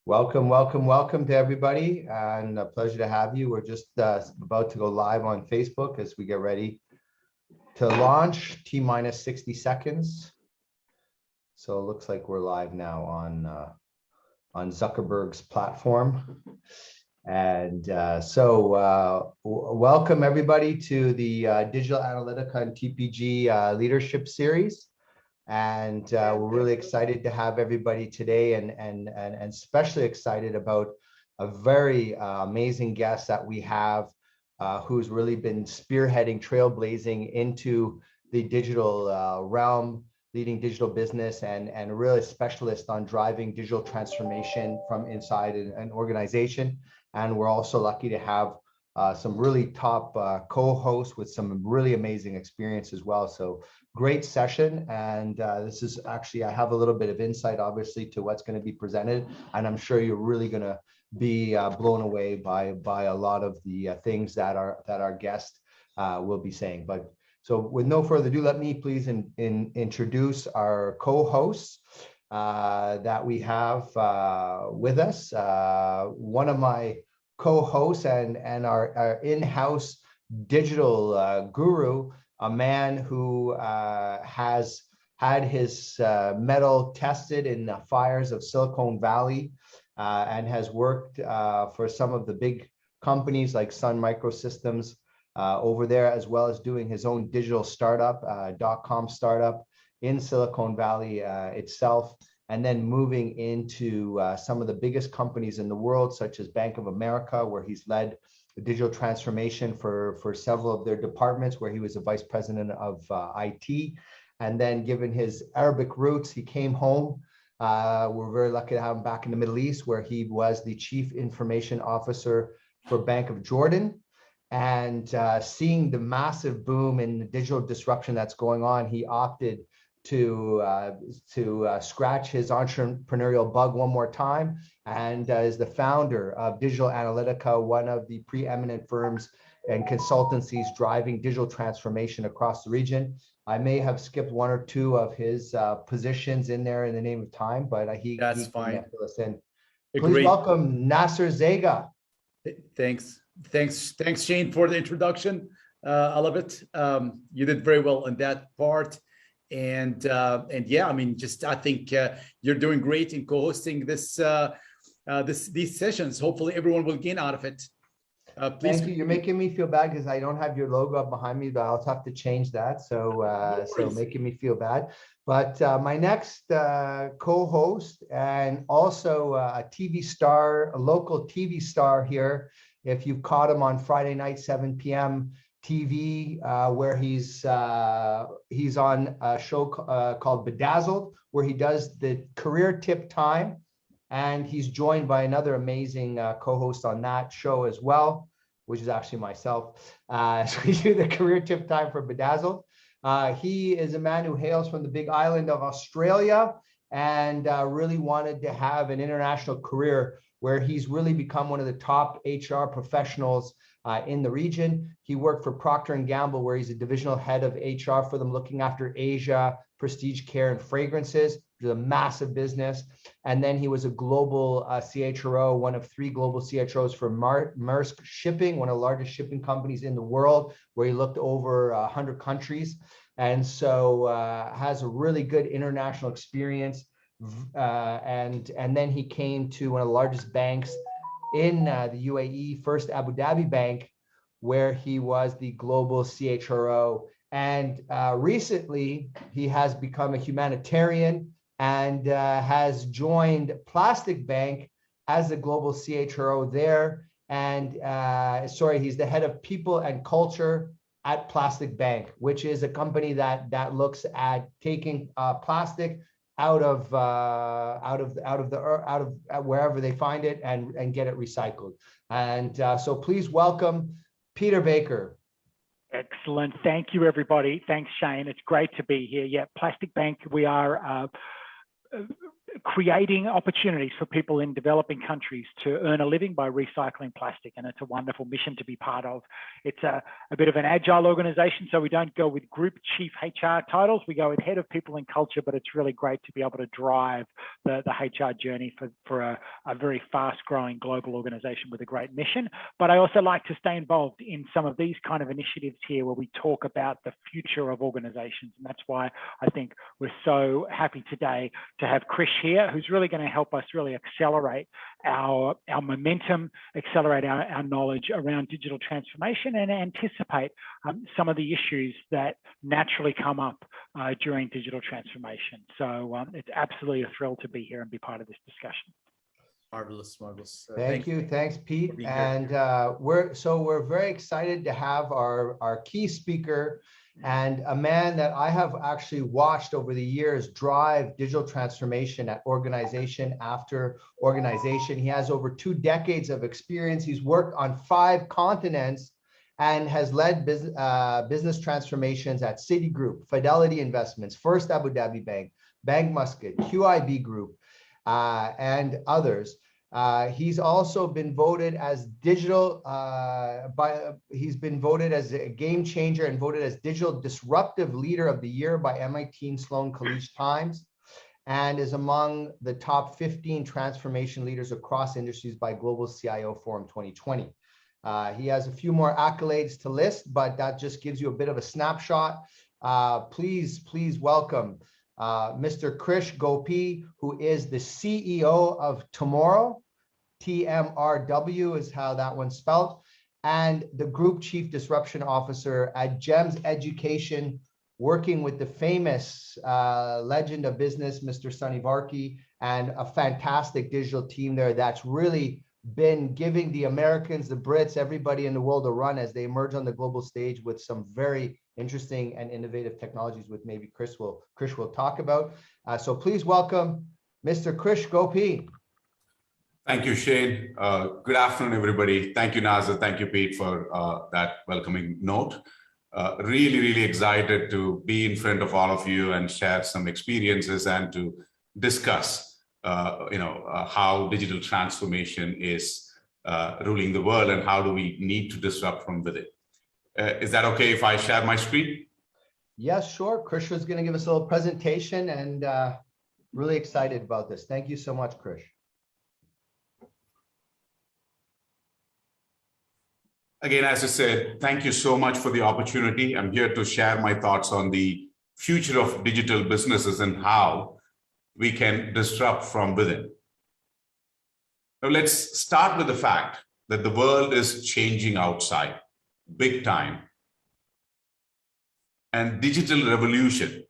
Welcome, welcome, welcome to everybody, and a pleasure to have you. We're just about to go live on Facebook as we get ready to launch T-minus 60 seconds. So it looks like we're live now on Zuckerberg's platform. And welcome everybody to the Digital Analytica and TPG Leadership Series. And we're really excited to have everybody today, and especially excited about a very amazing guest that we have, who's really been spearheading, trailblazing into the digital realm, leading digital business, and really a specialist on driving digital transformation from inside an organization. And we're also lucky to have some really top co-hosts with some really amazing experience as well. So great session. And this is actually, I have a little bit of insight, obviously, to what's going to be presented. And I'm sure you're really going to be blown away by a lot of the things that our guest will be saying. But so with no further ado, let me please introduce our co-hosts that we have with us. One of my co-hosts and our in-house digital guru, a man who has had his metal tested in the fires of Silicon Valley and has worked for some of the big companies like Sun Microsystems over there, as well as doing his own digital startup, .com startup in Silicon Valley itself, and then moving into some of the biggest companies in the world, such as Bank of America, where he's led the digital transformation for several of their departments, where he was a vice president of IT. And then given his Arabic roots, he came home. We're very lucky to have him back in the Middle East, where he was the chief information officer for Bank of Jordan. And seeing the massive boom in the digital disruption that's going on, he opted to scratch his entrepreneurial bug one more time, and is the founder of Digital Analytica, one of the preeminent firms and consultancies driving digital transformation across the region. I may have skipped one or two of his positions in there in the name of time, but That's fine. Can fill us in. Agreed. Please welcome Nasser Zega. Thanks, Shane, for the introduction. I love it. You did very well in that part. And yeah, I mean, I think you're doing great in co-hosting these sessions. Hopefully everyone will gain out of it. Please. Thank you. You're making me feel bad because I don't have your logo up behind me, but I'll have to change that. So making me feel bad. But my next co-host, and also a TV star, a local TV star here, if you've caught him on Friday night, 7 p.m. TV, where he's on a show called Bedazzled, where he does the career tip time, and he's joined by another amazing co-host on that show as well, which is actually myself. So we do the career tip time for Bedazzled. He is a man who hails from the big island of Australia, and really wanted to have an international career, where he's really become one of the top HR professionals in the region. He worked for Procter & Gamble, where he's a divisional head of HR for them, looking after Asia, prestige care, and fragrances, which is a massive business. And then he was a global CHRO, one of 3 global CHROs for Maersk Shipping, one of the largest shipping companies in the world, where he looked over 100 countries. And so has a really good international experience. And then he came to one of the largest banks in the UAE, First Abu Dhabi Bank, where he was the global CHRO. And recently, he has become a humanitarian and has joined Plastic Bank as the global CHRO there. And he's the head of people and culture at Plastic Bank, which is a company that looks at taking plastic out of wherever they find it and get it recycled. And so please welcome Peter Baker. Excellent. Thank you, everybody. Thanks, Shane. It's great to be here. Yeah, Plastic Bank, we are creating opportunities for people in developing countries to earn a living by recycling plastic. And it's a wonderful mission to be part of. It's a bit of an agile organization, so we don't go with group chief HR titles. We go with head of people and culture, but it's really great to be able to drive the HR journey for a very fast-growing global organization with a great mission. But I also like to stay involved in some of these kind of initiatives here where we talk about the future of organizations. And that's why I think we're so happy today to have Krish here, who's really going to help us really accelerate our momentum, accelerate our knowledge around digital transformation, and anticipate some of the issues that naturally come up during digital transformation. So it's absolutely a thrill to be here and be part of this discussion. Marvelous, marvelous. Thank you. Thanks, Pete. And we're very excited to have our key speaker, and a man that I have actually watched over the years drive digital transformation at organization after organization. He has over 2 decades of experience. He's worked on 5 continents and has led business transformations at Citigroup, Fidelity Investments, First Abu Dhabi Bank, Bank Muscat, QIB Group, and others. He's also been voted as he's been voted as a game changer and voted as Digital Disruptive Leader of the Year by MIT and Sloan College Times, and is among the top 15 transformation leaders across industries by Global CIO Forum 2020. He has a few more accolades to list, but that just gives you a bit of a snapshot. Please welcome Mr. Krish Gopi, who is the CEO of Tomorrow, TMRW is how that one's spelled, and the Group Chief Disruption Officer at GEMS Education, working with the famous legend of business, Mr. Sunny Varkey, and a fantastic digital team there that's really been giving the Americans, the Brits, everybody in the world a run as they emerge on the global stage with some very interesting and innovative technologies, which maybe Krish will talk about. So please welcome Mr. Krish Gopi. Thank you, Shane. Good afternoon, everybody. Thank you, Nazar. Thank you, Pete, for that welcoming note. Really excited to be in front of all of you and share some experiences and to discuss how digital transformation is ruling the world and how do we need to disrupt from within. Is that okay if I share my screen? Yes, sure. Krish was going to give us a little presentation, and really excited about this. Thank you so much, Krish. Again, as I said, thank you so much for the opportunity. I'm here to share my thoughts on the future of digital businesses and how we can disrupt from within. Now, let's start with the fact that the world is changing outside, big time. And digital revolution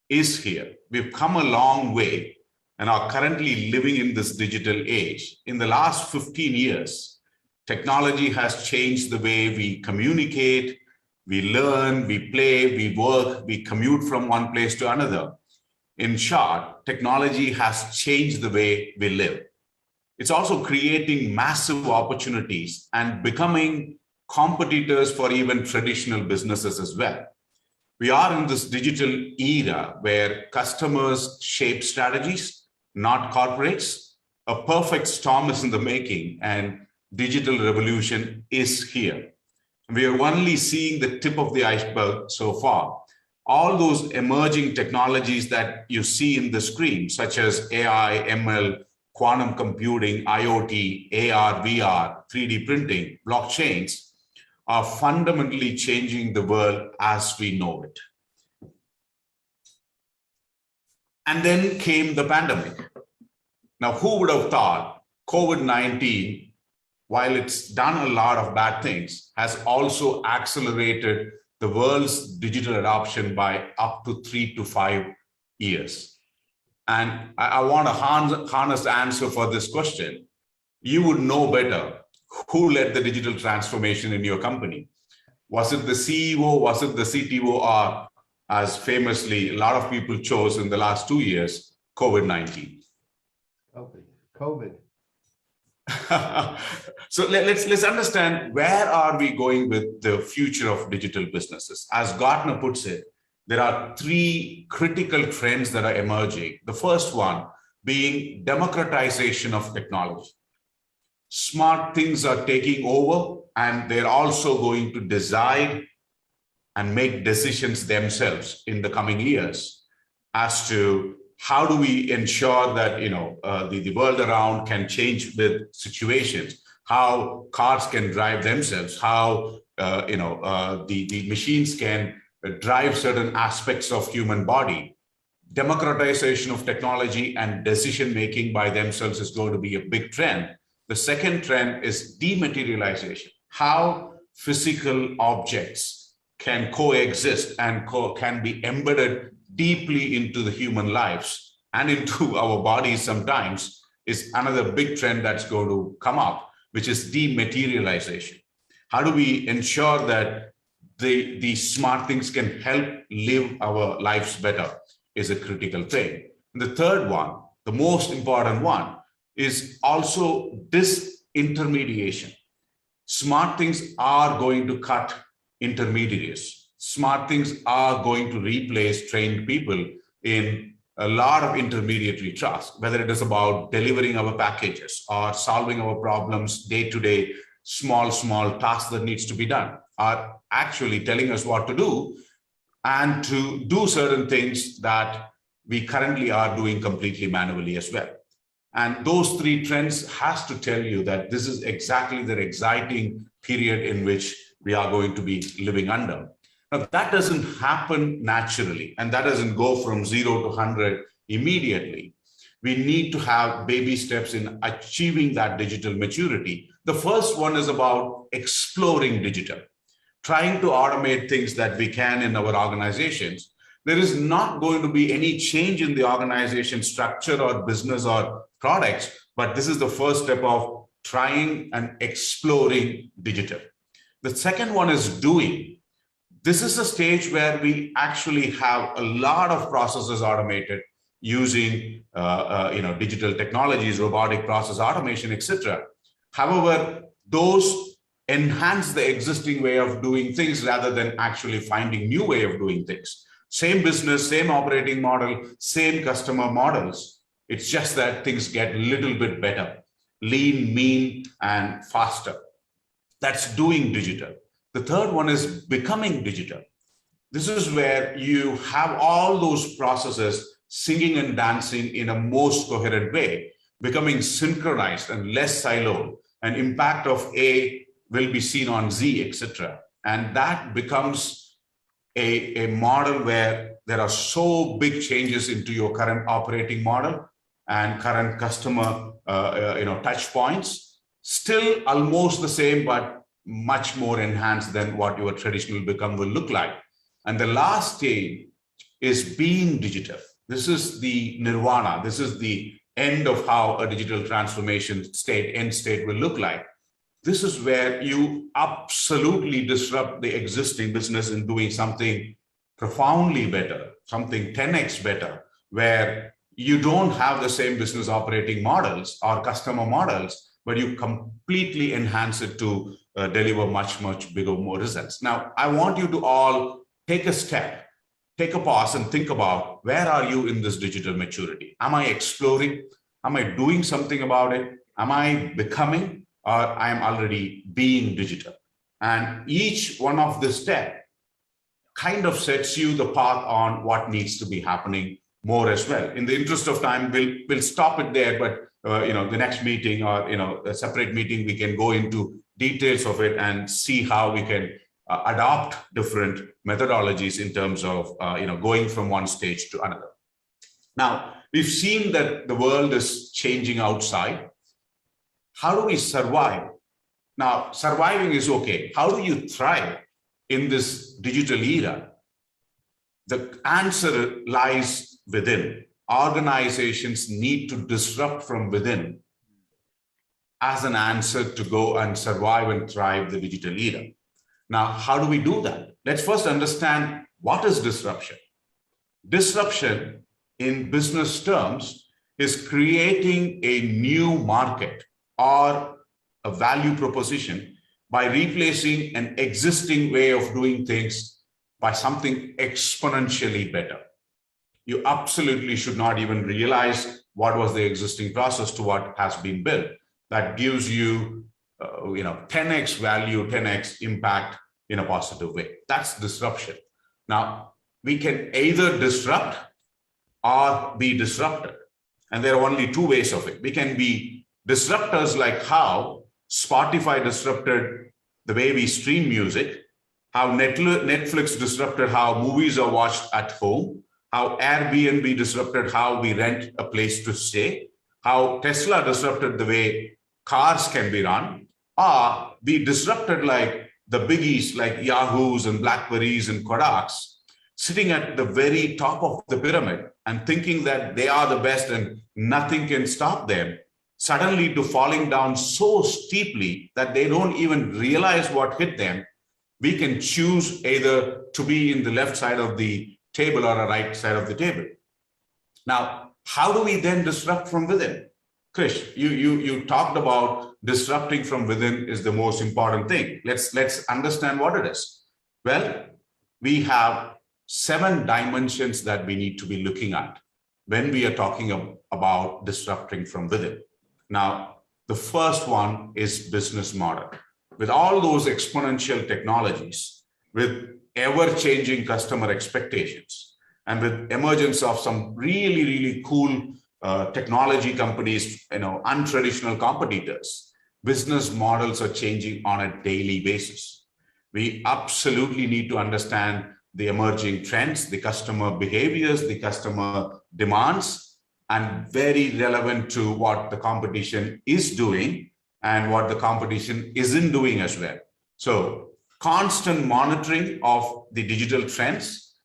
is here. We've come a long way and are currently living in this digital age. In the last 15 years, technology has changed the way we communicate, we learn, we play, we work, we commute from one place to another. In short, technology has changed the way we live. It's also creating massive opportunities and becoming competitors for even traditional businesses as well. We are in this digital era where customers shape strategies, not corporates. A perfect storm is in the making, and digital revolution is here. We are only seeing the tip of the iceberg so far. All those emerging technologies that you see in the screen, such as AI, ML, quantum computing, IoT, AR, VR, 3D printing, blockchains, are fundamentally changing the world as we know it. And then came the pandemic. Now, who would have thought COVID-19, while it's done a lot of bad things, has also accelerated the world's digital adoption by up to 3 to 5 years? And I want a honest answer for this question. You would know better who led the digital transformation in your company. Was it the CEO? Was it the CTO? Or, as famously a lot of people chose in the last 2 years, COVID-19? COVID. So let's understand, where are we going with the future of digital businesses? As Gartner puts it, there are 3 critical trends that are emerging. The first one, being democratization of technology. Smart things are taking over, and they're also going to decide and make decisions themselves in the coming years as to how do we ensure that the world around can change with situations, how cars can drive themselves, how the machines can drive certain aspects of human body. Democratization of technology and decision making by themselves is going to be a big trend. The second trend is dematerialization, how physical objects can coexist and can be embedded deeply into the human lives and into our bodies sometimes, is another big trend that's going to come up, which is dematerialization. How do we ensure that these smart things can help live our lives better is a critical thing. And the third one, the most important one, is also disintermediation. Smart things are going to cut intermediaries. Smart things are going to replace trained people in a lot of intermediary tasks, whether it is about delivering our packages or solving our problems day to day, small tasks that needs to be done, are actually telling us what to do and to do certain things that we currently are doing completely manually as well. And those three trends has to tell you that this is exactly the exciting period in which we are going to be living under. Now, that doesn't happen naturally, and that doesn't go from 0 to 100 immediately. We need to have baby steps in achieving that digital maturity. The first one is about exploring digital, trying to automate things that we can in our organizations. There is not going to be any change in the organization structure or business or products, but this is the first step of trying and exploring digital. The second one is doing. This is a stage where we actually have a lot of processes automated using digital technologies, robotic process automation, etc. However, those enhance the existing way of doing things rather than actually finding new way of doing things. Same business, same operating model, same customer models. It's just that things get a little bit better, lean, mean, and faster. That's doing digital. The third one is becoming digital. This is where you have all those processes singing and dancing in a most coherent way, becoming synchronized and less siloed, and impact of A will be seen on Z, etc. And that becomes a model where there are so big changes into your current operating model and current customer touch points, still almost the same, but much more enhanced than what your traditional become will look like. And the last stage is being digital. This is the nirvana. This is the end of how a digital transformation end state will look like. This is where you absolutely disrupt the existing business in doing something profoundly better, something 10x better, where you don't have the same business operating models or customer models, but you completely enhance it to deliver much bigger, more results. Now, I want you to all take a step, take a pause and think about, where are you in this digital maturity? Am I exploring? Am I doing something about it? Am I becoming? Or I am already being digital? And each one of this step kind of sets you the path on what needs to be happening more as well. In the interest of time, we'll stop it there, but the next meeting or a separate meeting, we can go into details of it and see how we can adopt different methodologies in terms of going from one stage to another. Now, we've seen that the world is changing outside. How do we survive? Now, surviving is okay. How do you thrive in this digital era? The answer lies within. Organizations need to disrupt from within as an answer to go and survive and thrive the digital era. Now, how do we do that? Let's first understand, what is disruption? Disruption in business terms is creating a new market or a value proposition by replacing an existing way of doing things by something exponentially better. You absolutely should not even realize what was the existing process to what has been built. That gives you, 10x value, 10x impact in a positive way. That's disruption. Now, we can either disrupt or be disrupted. And there are only two ways of it. We can be disruptors, like how Spotify disrupted the way we stream music, how Netflix disrupted how movies are watched at home, how Airbnb disrupted how we rent a place to stay, how Tesla disrupted the way cars can be run, or be disrupted like the biggies like Yahoos and Blackberries and Kodaks, sitting at the very top of the pyramid and thinking that they are the best and nothing can stop them, suddenly to falling down so steeply that they don't even realize what hit them. We can choose either to be in the left side of the table or a right side of the table. Now, how do we then disrupt from within? Krish, you talked about disrupting from within is the most important thing. Let's understand what it is. Well, we have 7 dimensions that we need to be looking at when we are talking about disrupting from within. Now, the first one is business model. With all those exponential technologies, with ever-changing customer expectations, and with emergence of some really, really cool technology companies, untraditional competitors, business models are changing on a daily basis. We absolutely need to understand the emerging trends, the customer behaviors, the customer demands, and very relevant to what the competition is doing and what the competition isn't doing as well. So constant monitoring of the digital trends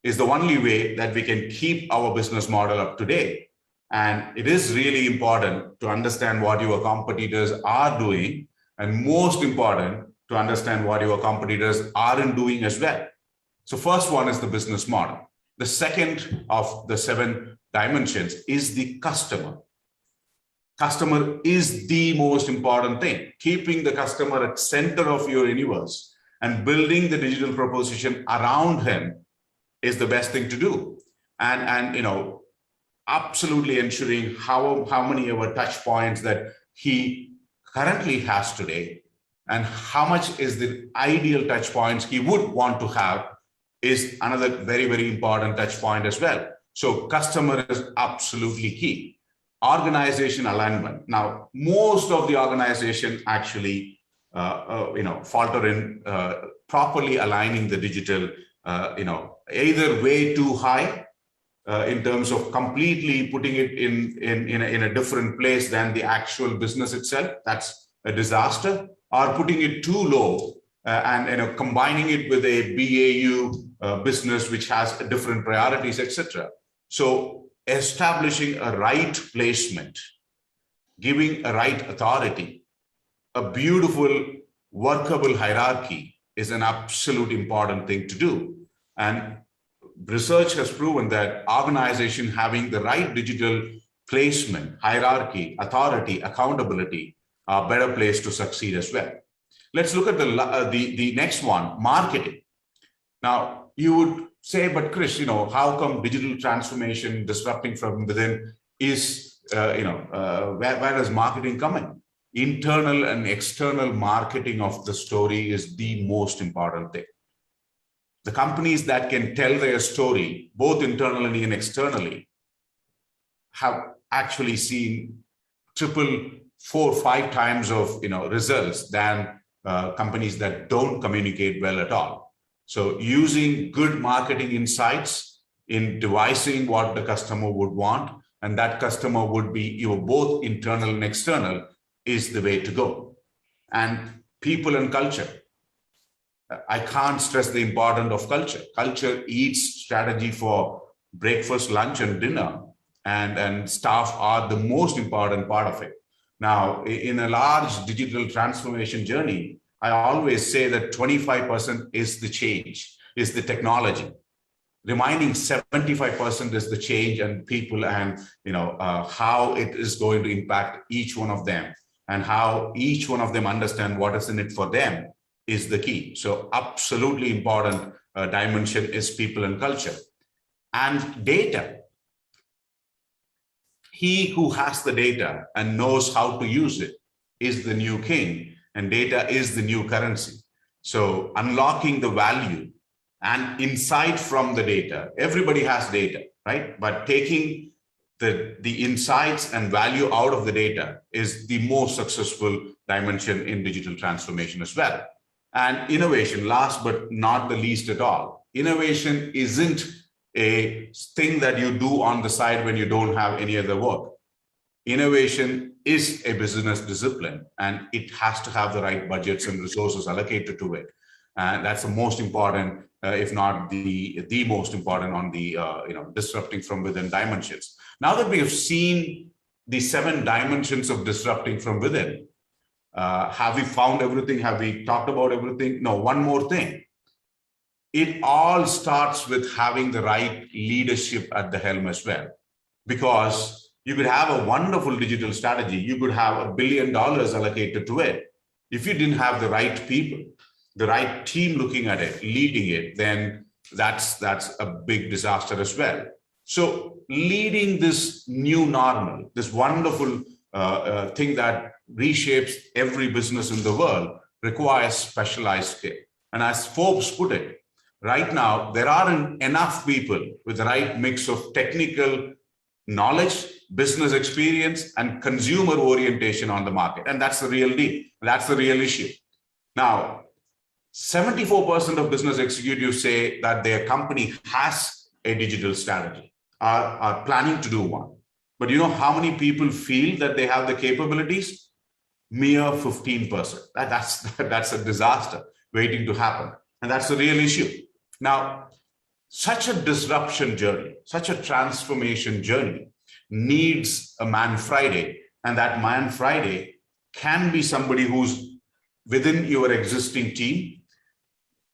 is the only way that we can keep our business model up to date. And it is really important to understand what your competitors are doing, and most important, to understand what your competitors aren't doing as well. So first one is the business model. The second of the 7 dimensions is the customer. Customer is the most important thing. Keeping the customer at center of your universe and building the digital proposition around him is the best thing to do. And absolutely ensuring how many of our touch points that he currently has today and how much is the ideal touch points he would want to have is another very, very important touch point as well. So customer is absolutely key. Organization alignment. Now, most of the organization actually, falter in properly aligning the digital, either way too high in terms of completely putting it in a different place than the actual business itself. That's a disaster. Or putting it too low and combining it with a BAU business which has different priorities, etc. So establishing a right placement, giving a right authority, a beautiful workable hierarchy is an absolute important thing to do. And research has proven that organization having the right digital placement, hierarchy, authority, accountability are better placed to succeed as well. Let's look at the next one, marketing. Now, you would say, but Krish, how come digital transformation, disrupting from within is, where does marketing come in? Internal and external marketing of the story is the most important thing. The companies that can tell their story, both internally and externally, have actually seen 3, 4, 5 times of results than companies that don't communicate well at all. So using good marketing insights in devising what the customer would want, and that customer would be both internal and external, is the way to go. And people and culture. I can't stress the importance of culture. Culture eats strategy for breakfast, lunch, and dinner, and staff are the most important part of it. Now, in a large digital transformation journey, I always say that 25% is the change, is the technology. Remaining 75% is the change and people and how it is going to impact each one of them and how each one of them understand what is in it for them is the key. So absolutely important dimension is people and culture. And data. he who has the data and knows how to use it is the new king, and data is the new currency. So unlocking the value and insight from the data, everybody has data, right? But taking the insights and value out of the data is the most successful dimension in digital transformation as well. And innovation, last but not the least at all, innovation isn't a thing that you do on the side when you don't have any other work. Innovation is a business discipline, and it has to have the right budgets and resources allocated to it. And that's the most important, if not the most important on the disrupting from within dimensions. Now that we have seen the 7 dimensions of disrupting from within, have we found everything? Have we talked about everything? No, one more thing. It all starts with having the right leadership at the helm as well. Because you could have a wonderful digital strategy. You could have $1 billion allocated to it. If you didn't have the right people, the right team looking at it, leading it, then that's a big disaster as well. So leading this new normal, this wonderful thing that reshapes every business in the world, requires specialized skill. And as Forbes put it, right now, there aren't enough people with the right mix of technical knowledge, business experience, and consumer orientation on the market. And that's the real deal. That's the real issue. Now, 74% of business executives say that their company has a digital strategy, are planning to do one. But you know how many people feel that they have the capabilities? Mere 15%. That's a disaster waiting to happen. And that's the real issue. Now, such a disruption journey, such a transformation journey needs a Man Friday. And that Man Friday can be somebody who's within your existing team,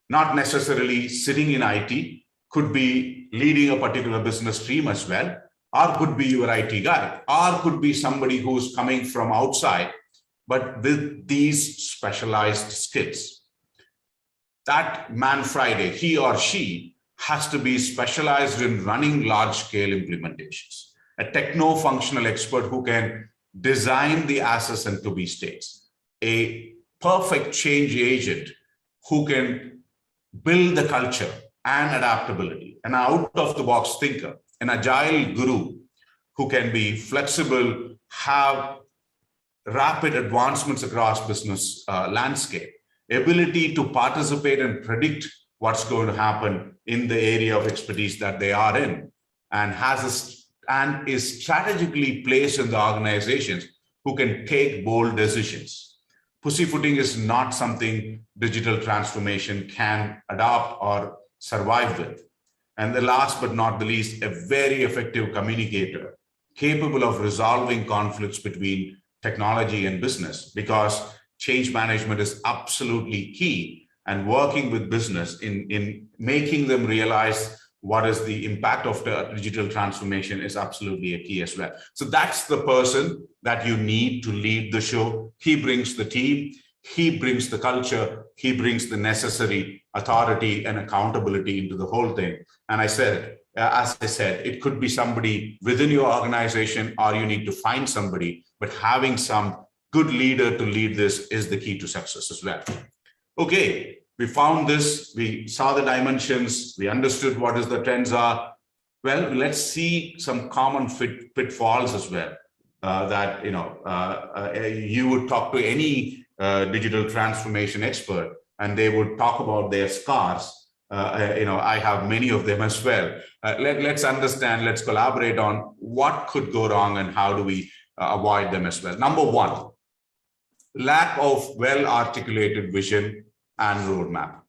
not necessarily sitting in IT, could be leading a particular business stream as well, or could be your IT guy, or could be somebody who's coming from outside, but with these specialized skills. That Man Friday, he or she, has to be specialized in running large-scale implementations, a techno-functional expert who can design the as and to-be states, a perfect change agent who can build the culture and adaptability, an out-of-the-box thinker, an agile guru who can be flexible, have rapid advancements across business landscape, ability to participate and predict what's going to happen in the area of expertise that they are in, and is strategically placed in the organizations who can take bold decisions. Pussyfooting is not something digital transformation can adopt or survive with. And the last but not the least, a very effective communicator, capable of resolving conflicts between technology and business, because change management is absolutely key, and working with business in making them realize what is the impact of the digital transformation is absolutely a key as well. So that's the person that you need to lead the show. He brings the team, he brings the culture, he brings the necessary authority and accountability into the whole thing. And as I said, it could be somebody within your organization, or you need to find somebody, but having some good leader to lead this is the key to success as well. Okay, we found this, we saw the dimensions, we understood what is the trends are. Well, let's see some common pitfalls as well. That you would talk to any digital transformation expert, and they would talk about their scars. I have many of them as well. Let's understand, let's collaborate on what could go wrong and how do we avoid them as well. Number one, lack of well-articulated vision and roadmap.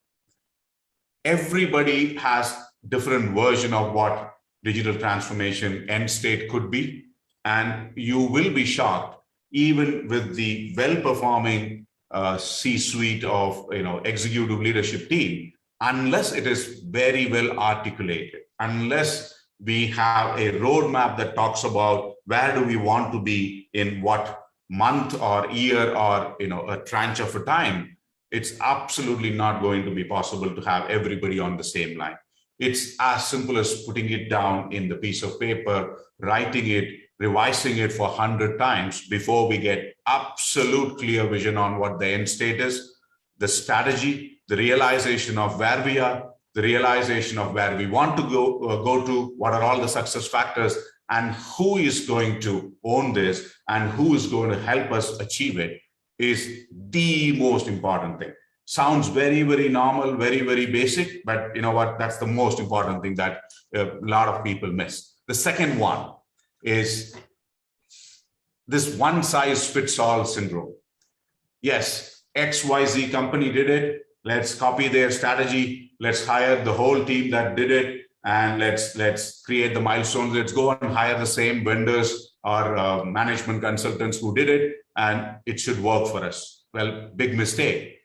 Everybody has different version of what digital transformation end state could be, and you will be shocked, even with the well-performing C-suite of executive leadership team, unless it is very well articulated, unless we have a roadmap that talks about where do we want to be in what month or year or a tranche of a time, it's absolutely not going to be possible to have everybody on the same line. It's as simple as putting it down in the piece of paper, writing it, revising it for 100 times before we get absolute clear vision on what the end state is, the strategy, the realization of where we are, the realization of where we want to go to, what are all the success factors, and who is going to own this and who is going to help us achieve it is the most important thing. Sounds very, very normal, very, very basic, but you know what? That's the most important thing that a lot of people miss. The second one is this one-size-fits-all syndrome. Yes, XYZ company did it. Let's copy their strategy. Let's hire the whole team that did it, and let's create the milestones. Let's go and hire the same vendors or management consultants who did it, and it should work for us. Well, big mistake.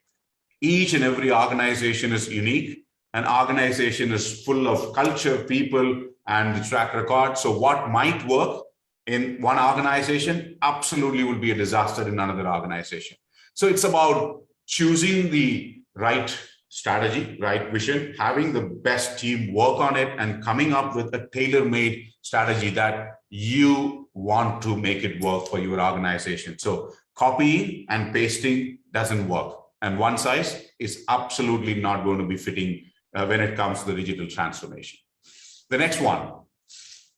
Each and every organization is unique. An organization is full of culture, people, and the track record. So what might work in one organization absolutely will be a disaster in another organization. So it's about choosing the right strategy, right vision, having the best team work on it, and coming up with a tailor-made strategy that you want to make it work for your organization. So copying and pasting doesn't work. And one size is absolutely not going to be fitting when it comes to the digital transformation. The next one,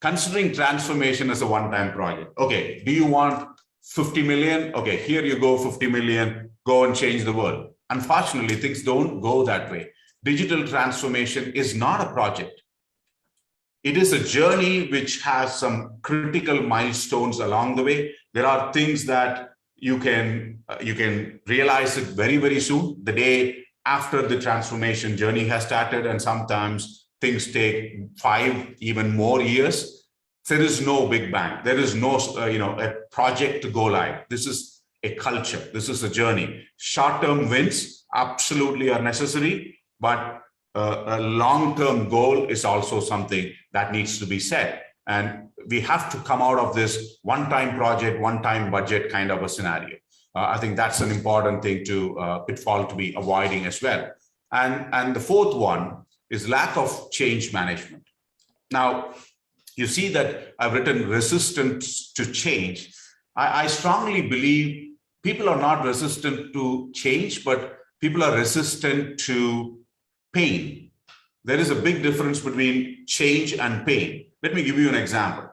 considering transformation as a one-time project. Okay, do you want 50 million? Okay, here you go, 50 million, go and change the world. Unfortunately, things don't go that way. Digital transformation is not a project. It is a journey which has some critical milestones along the way. There are things that you can realize it very, very soon, the day after the transformation journey has started, and sometimes things take 5, even more years. There is no big bang. There is no a project to go live. This is a culture. This is a journey. Short-term wins absolutely are necessary, but a long-term goal is also something that needs to be set. And we have to come out of this one-time project, one-time budget kind of a scenario. I think that's an important thing to pitfall to be avoiding as well. And the fourth one is lack of change management. Now, you see that I've written resistance to change. I strongly believe people are not resistant to change, but people are resistant to pain. There is a big difference between change and pain. Let me give you an example.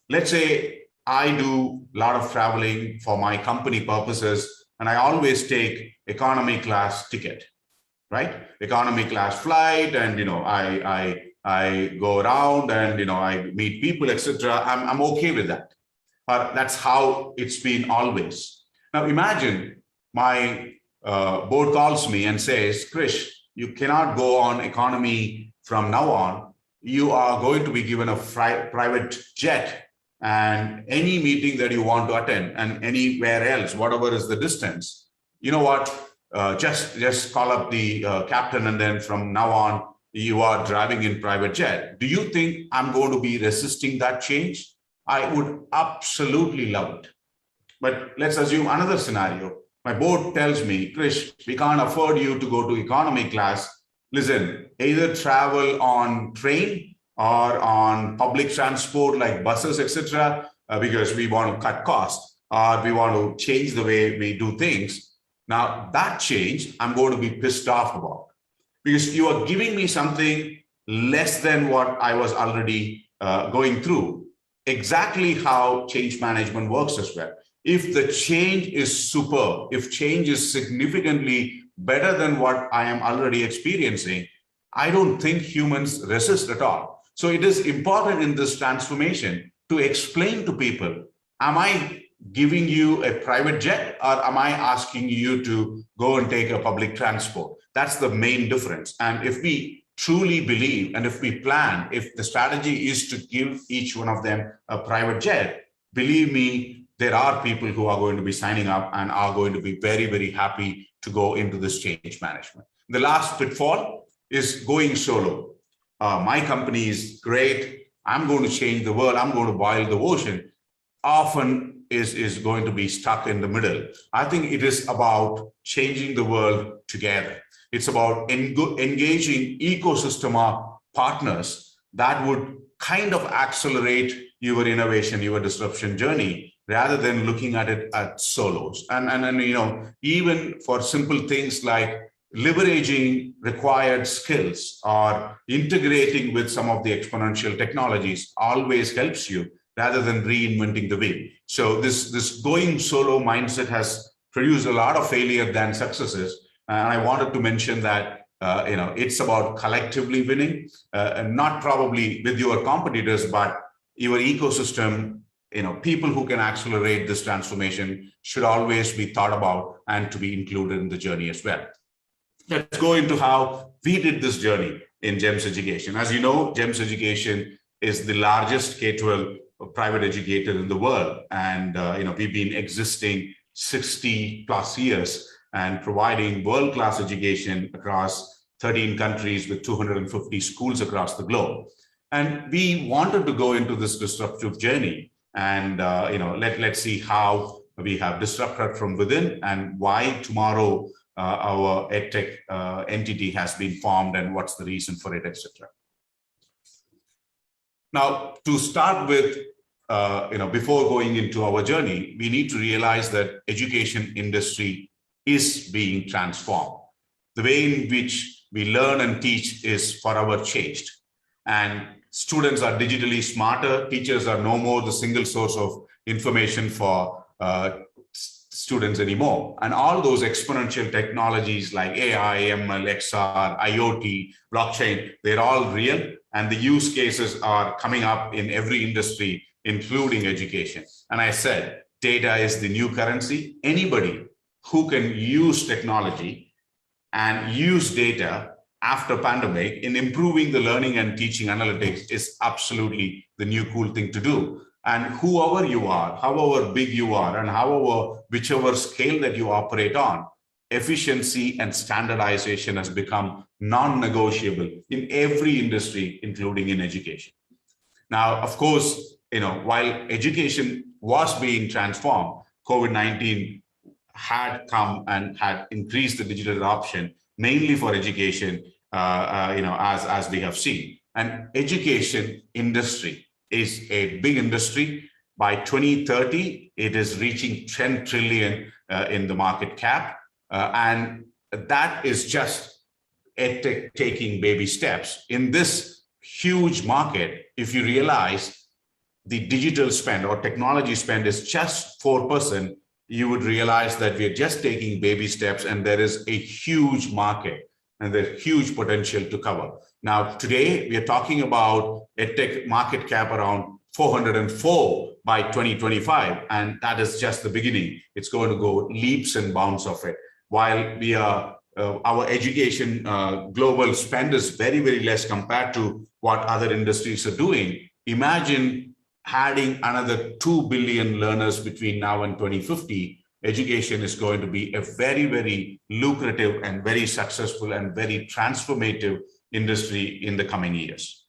Let's say I do a lot of traveling for my company purposes, and I always take economy class ticket, right? Economy class flight, and I go around and I meet people, etc. I'm okay with that. But that's how it's been always. Now imagine my board calls me and says, Krish, you cannot go on economy from now on. You are going to be given a private jet, and any meeting that you want to attend and anywhere else, whatever is the distance, you know what, just call up the captain, and then from now on, you are driving in private jet. Do you think I'm going to be resisting that change? I would absolutely love it. But let's assume another scenario. My board tells me, Krish, we can't afford you to go to economy class. Listen, either travel on train or on public transport like buses, etc., because we want to cut costs or we want to change the way we do things. Now, that change I'm going to be pissed off about, because you are giving me something less than what I was already going through. Exactly how change management works as well. If the change is superb, if change is significantly better than what I am already experiencing, I don't think humans resist at all. So it is important in this transformation to explain to people, am I giving you a private jet or am I asking you to go and take a public transport? That's the main difference. And if we truly believe and if we plan, if the strategy is to give each one of them a private jet, believe me, there are people who are going to be signing up and are going to be very, very happy to go into this change management. The last pitfall is going solo. My company is great. I'm going to change the world. I'm going to boil the ocean. Often is going to be stuck in the middle. I think it is about changing the world together. It's about engaging ecosystem partners that would kind of accelerate your innovation, your disruption journey, rather than looking at it at solos. And even for simple things like leveraging required skills or integrating with some of the exponential technologies always helps you rather than reinventing the wheel. So this going solo mindset has produced a lot of failure than successes. And I wanted to mention that it's about collectively winning, and not probably with your competitors, but your ecosystem. People who can accelerate this transformation should always be thought about and to be included in the journey as well. Let's go into how we did this journey in GEMS Education. As you know, GEMS Education is the largest K-12 private educator in the world. And we've been existing 60 plus years and providing world-class education across 13 countries with 250 schools across the globe. And we wanted to go into this disruptive journey and let's see how we have disrupted from within and why tomorrow our EdTech entity has been formed and what's the reason for it, etc. Now, to start with, before going into our journey, we need to realize that education industry is being transformed. The way in which we learn and teach is forever changed. And students are digitally smarter. Teachers are no more the single source of information for students anymore. And all those exponential technologies like AI, ML, XR, IoT, blockchain, they're all real. And the use cases are coming up in every industry, including education. And I said, data is the new currency. Anybody who can use technology and use data after pandemic in improving the learning and teaching analytics is absolutely the new cool thing to do. And whoever you are, however big you are, and whichever scale that you operate on, efficiency and standardization has become non-negotiable in every industry, including in education. Now, of course, while education was being transformed, COVID-19 had come and had increased the digital adoption, mainly for education, as we have seen. And education industry is a big industry. By 2030, it is reaching 10 trillion in the market cap. And that is just EdTech taking baby steps. In this huge market, if you realize the digital spend or technology spend is just 4%, you would realize that we are just taking baby steps and there is a huge market and there's huge potential to cover. Now, today, we are talking about EdTech market cap around 404 by 2025, and that is just the beginning. It's going to go leaps and bounds of it. While we are, our education global spend is very, very less compared to what other industries are doing. Imagine adding another 2 billion learners between now and 2050. Education is going to be a very, very lucrative and very successful and very transformative industry in the coming years.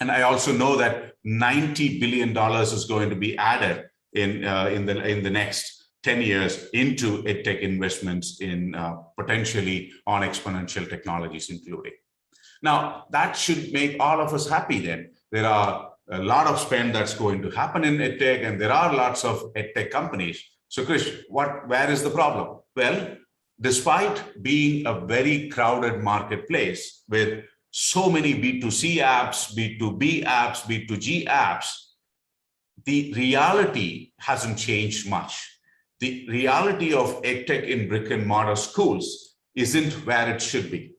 And I also know that $90 billion is going to be added in the next 10 years into EdTech investments in potentially on exponential technologies including. Now, that should make all of us happy then. There are a lot of spend that's going to happen in EdTech, and there are lots of EdTech companies. So Krish, where is the problem? Well, despite being a very crowded marketplace with so many B2C apps, B2B apps, B2G apps, the reality hasn't changed much. The reality of EdTech in brick and mortar schools isn't where it should be.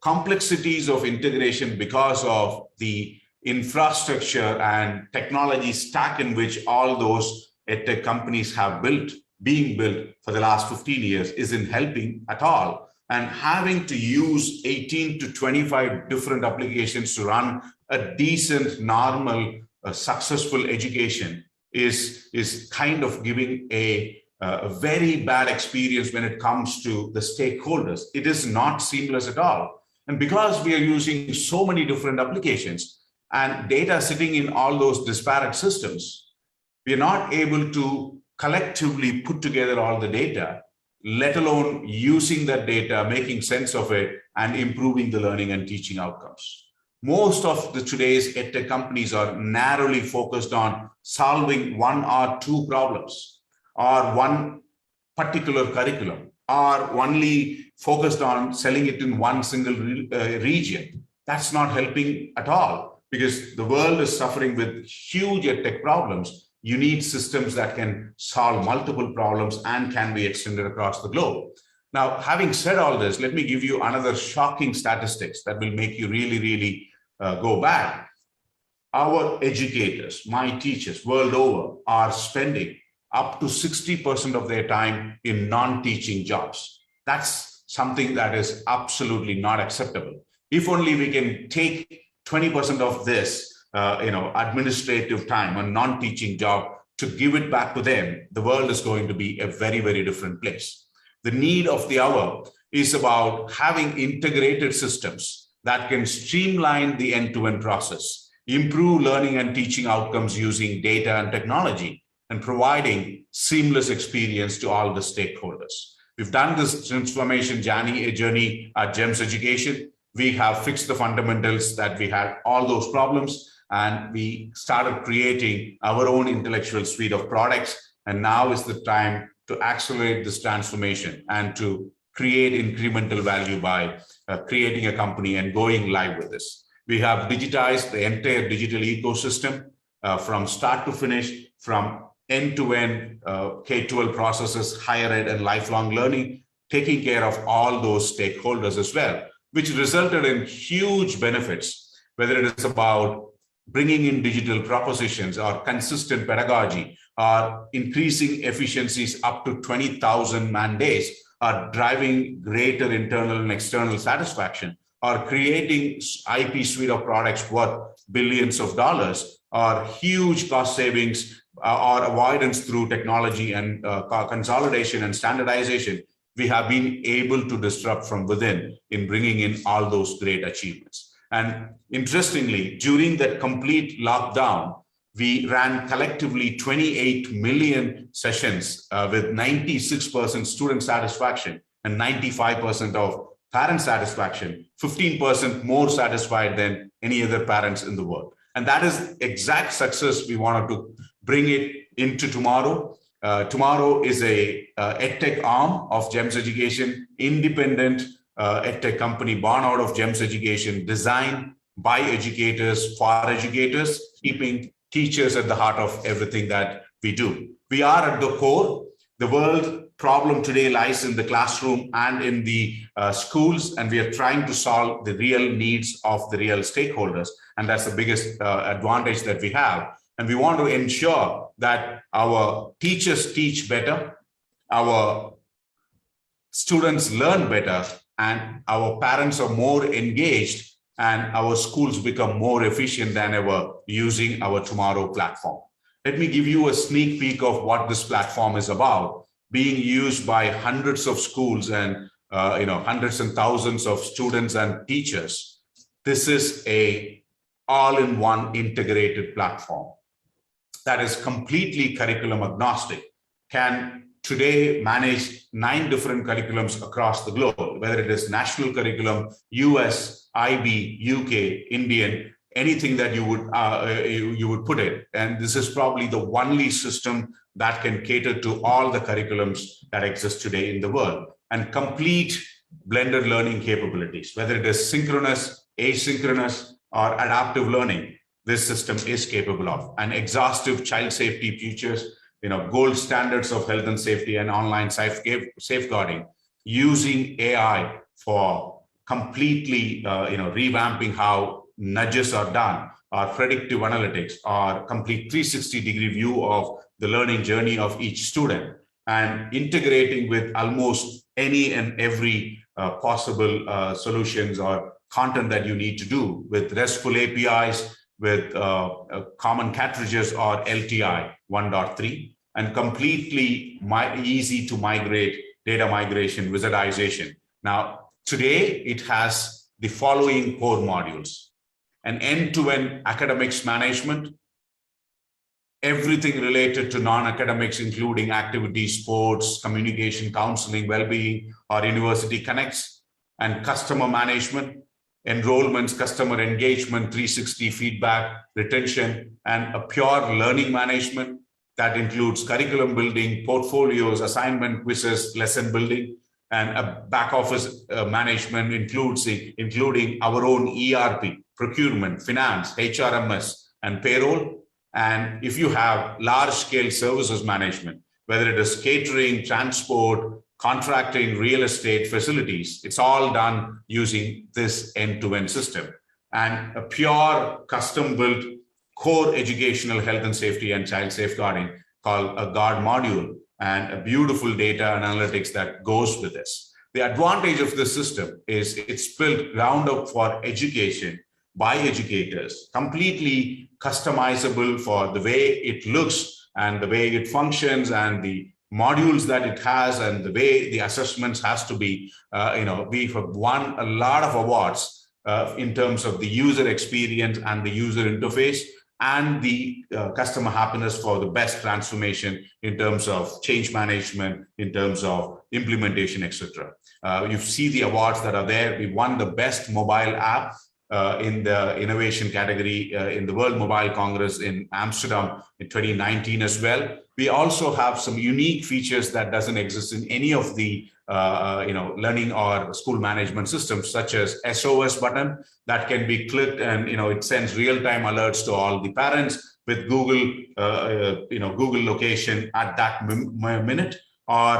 Complexities of integration because of the infrastructure and technology stack in which all those EdTech companies have being built for the last 15 years isn't helping at all. And having to use 18 to 25 different applications to run a decent, normal, successful education is kind of giving a very bad experience when it comes to the stakeholders. It is not seamless at all. And because we are using so many different applications and data sitting in all those disparate systems, we are not able to collectively put together all the data, let alone using that data, making sense of it, and improving the learning and teaching outcomes. Most of the today's edtech companies are narrowly focused on solving one or two problems or one particular curriculum, or only focused on selling it in one single region. That's not helping at all, because the world is suffering with huge edtech problems. You need systems that can solve multiple problems and can be extended across the globe. Now, having said all this, let me give you another shocking statistics that will make you really go back. Our educators, my teachers world over, are spending up to 60% of their time in non-teaching jobs. That's something that is absolutely not acceptable. If only we can take 20% of this, administrative time, a non-teaching job, to give it back to them, the world is going to be a very different place. The need of the hour is about having integrated systems that can streamline the end-to-end process, improve learning and teaching outcomes using data and technology, and providing seamless experience to all the stakeholders. We've done this transformation journey at GEMS Education. We have fixed the fundamentals that we had all those problems, and we started creating our own intellectual suite of products. And now is the time to accelerate this transformation and to create incremental value by creating a company and going live with this. We have digitized the entire digital ecosystem from start to finish, from end-to-end K-12 processes, higher ed and lifelong learning, taking care of all those stakeholders as well, which resulted in huge benefits, whether it is about bringing in digital propositions or consistent pedagogy, or increasing efficiencies up to 20,000 man days, or driving greater internal and external satisfaction, or creating IP suite of products worth billions of dollars, or huge cost savings, or avoidance through technology and consolidation and standardization. We have been able to disrupt from within in bringing in all those great achievements. And interestingly, during that complete lockdown, we ran collectively 28 million sessions with 96% student satisfaction and 95% of parent satisfaction, 15% more satisfied than any other parents in the world. And that is exact success we wanted to bring it into tomorrow. Tomorrow is a edtech arm of GEMS Education, independent edtech company born out of GEMS Education, designed by educators for educators, keeping teachers at the heart of everything that we do. We are at the core. The world problem today lies in the classroom and in the schools, and we are trying to solve the real needs of the real stakeholders. And that's the biggest advantage that we have. And we want to ensure that our teachers teach better, our students learn better, and our parents are more engaged, and our schools become more efficient than ever using our Tomorrow platform. Let me give you a sneak peek of what this platform is about, being used by hundreds of schools and hundreds and thousands of students and teachers. This is a all-in-one integrated platform that is completely curriculum agnostic, can today manage 9 different curriculums across the globe, whether it is national curriculum, US, IB, UK, Indian, anything that you would put it. And this is probably the only system that can cater to all the curriculums that exist today in the world, and complete blended learning capabilities, whether it is synchronous, asynchronous, or adaptive learning. This system is capable of, and exhaustive child safety features, gold standards of health and safety and online safeguarding, using AI for completely, revamping how nudges are done, or predictive analytics, or complete 360-degree view of the learning journey of each student, and integrating with almost any and every possible solutions or content that you need to do with RESTful APIs, with common cartridges or LTI 1.3, and completely easy to migrate data migration, wizardization. Now, today it has the following core modules: an end-to-end academics management, everything related to non-academics, including activities, sports, communication, counseling, well-being, or university connects, and customer management, enrollments, customer engagement, 360 feedback, retention, and a pure learning management that includes curriculum building, portfolios, assignment quizzes, lesson building, and a back office management including our own ERP, procurement, finance, HRMS, and payroll. And if you have large scale services management, whether it is catering, transport, contracting, real estate, facilities, it's all done using this end-to-end system. And a pure custom built core educational health and safety and child safeguarding called a guard module, and a beautiful data analytics that goes with this. The advantage of this system is it's built ground up for education by educators, completely customizable for the way it looks and the way it functions and the modules that it has and the way the assessments has to be. We have won a lot of awards in terms of the user experience and the user interface, and the customer happiness for the best transformation in terms of change management, in terms of implementation, etc. You see the awards that are there. We won the best mobile app in the innovation category in the World Mobile Congress in Amsterdam in 2019 as well. We also have some unique features that doesn't exist in any of the learning or school management systems, such as SOS button that can be clicked and it sends real-time alerts to all the parents with Google Google location at that minute, or